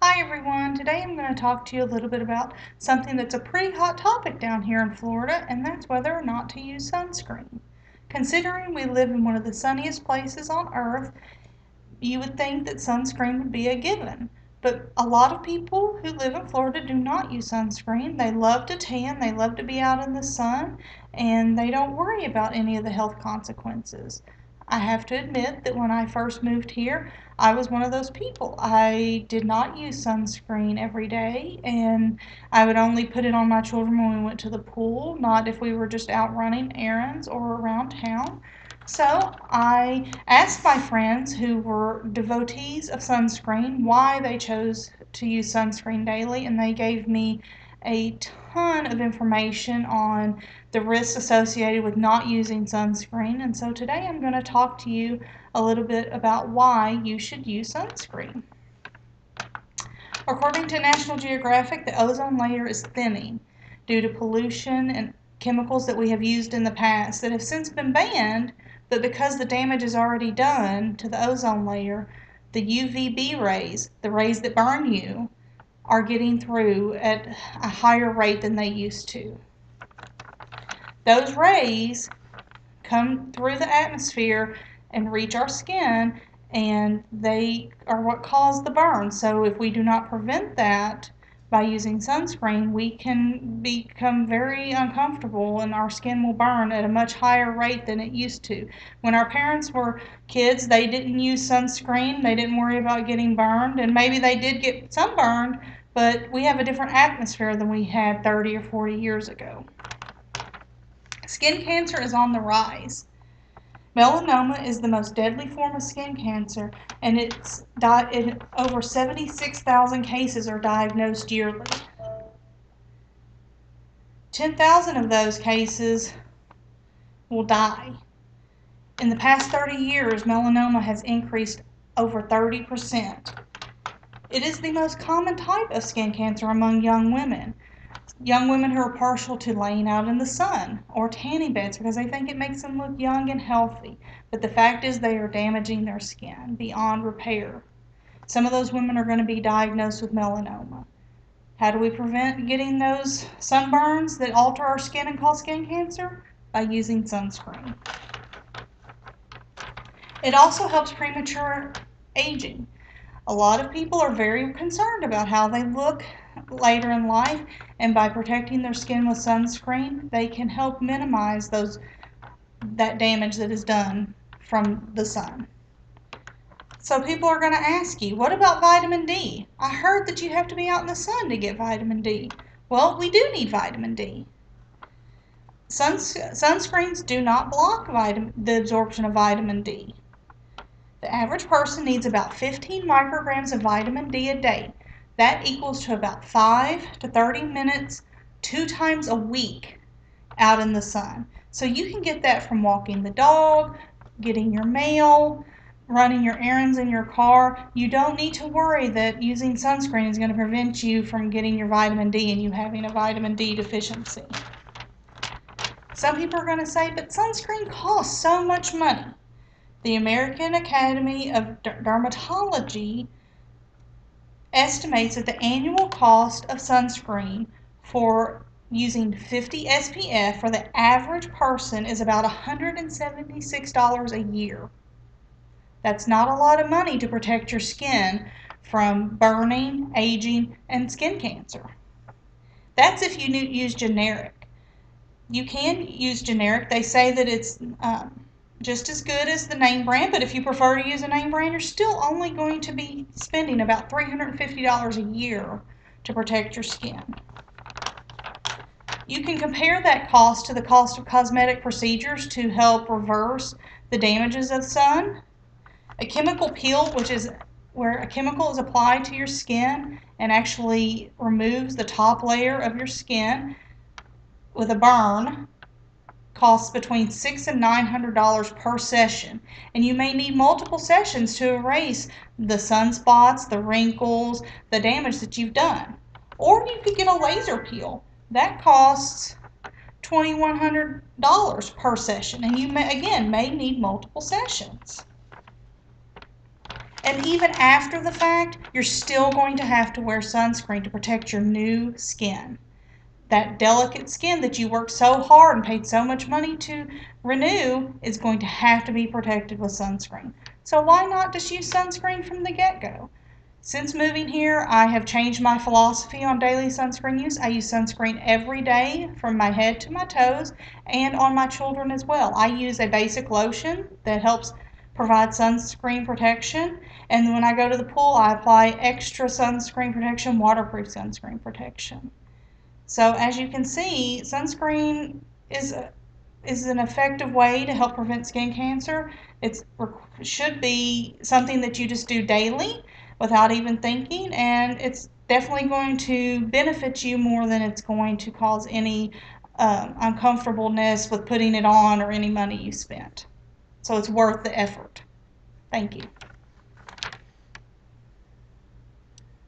Hi everyone, today I'm going to talk to you a little bit about something that's a pretty hot topic down here in Florida, and that's whether or not to use sunscreen. Considering we live in one of the sunniest places on earth, you would think that sunscreen would be a given. But a lot of people who live in Florida do not use sunscreen. They love to tan, they love to be out in the sun, and they don't worry about any of the health consequences. I have to admit that when I first moved here, I was one of those people. I did not use sunscreen every day, and I would only put it on my children when we went to the pool, not if we were just out running errands or around town. So I asked my friends who were devotees of sunscreen why they chose to use sunscreen daily, and they gave me a ton of information on the risks associated with not using sunscreen. And so today I'm going to talk to you a little bit about why you should use sunscreen. According to National Geographic, the ozone layer is thinning due to pollution and chemicals that we have used in the past that have since been banned, but because the damage is already done to the ozone layer, the UVB rays, the rays that burn you, are getting through at a higher rate than they used to. Those rays come through the atmosphere and reach our skin, and they are what cause the burn. So if we do not prevent that by using sunscreen, we can become very uncomfortable and our skin will burn at a much higher rate than it used to. When our parents were kids, they didn't use sunscreen, they didn't worry about getting burned, and maybe they did get sunburned, but we have a different atmosphere than we had 30 or 40 years ago. Skin cancer is on the rise. Melanoma is the most deadly form of skin cancer, and over 76,000 cases are diagnosed yearly. 10,000 of those cases will die. In the past 30 years, melanoma has increased over 30%. It is the most common type of skin cancer among young women. Young women who are partial to laying out in the sun or tanning beds because they think it makes them look young and healthy. But the fact is they are damaging their skin beyond repair. Some of those women are going to be diagnosed with melanoma. How do we prevent getting those sunburns that alter our skin and cause skin cancer? By using sunscreen. It also helps premature aging. A lot of people are very concerned about how they look later in life, and by protecting their skin with sunscreen, they can help minimize that damage that is done from the sun. So people are going to ask you, what about vitamin D? I heard that you have to be out in the sun to get vitamin D. Well, we do need vitamin D. Sunscreens do not block the absorption of vitamin D. The average person needs about 15 micrograms of vitamin D a day. That equals to about 5 to 30 minutes 2 times a week out in the sun. So you can get that from walking the dog, getting your mail, running your errands in your car. You don't need to worry that using sunscreen is going to prevent you from getting your vitamin D and you having a vitamin D deficiency. Some people are going to say, but sunscreen costs so much money. The American Academy of Dermatology estimates that the annual cost of sunscreen for using 50 SPF for the average person is about $176 a year. That's not a lot of money to protect your skin from burning, aging, and skin cancer. That's if you use generic. You can use generic. They say that it's just as good as the name brand, but if you prefer to use a name brand, you're still only going to be spending about $350 a year to protect your skin. You can compare that cost to the cost of cosmetic procedures to help reverse the damages of sun. A chemical peel, which is where a chemical is applied to your skin and actually removes the top layer of your skin with a burn, costs between $600 and $900 per session, and you may need multiple sessions to erase the sunspots, the wrinkles, the damage that you've done. Or you could get a laser peel. That costs $2,100 per session, and you may need multiple sessions. And even after the fact, you're still going to have to wear sunscreen to protect your new skin. That delicate skin that you worked so hard and paid so much money to renew is going to have to be protected with sunscreen. So why not just use sunscreen from the get-go? Since moving here, I have changed my philosophy on daily sunscreen use. I use sunscreen every day from my head to my toes and on my children as well. I use a basic lotion that helps provide sunscreen protection, and when I go to the pool, I apply extra sunscreen protection, waterproof sunscreen protection. So as you can see, sunscreen is an effective way to help prevent skin cancer. It should be something that you just do daily without even thinking, and it's definitely going to benefit you more than it's going to cause any uncomfortableness with putting it on or any money you spent. So it's worth the effort. Thank you.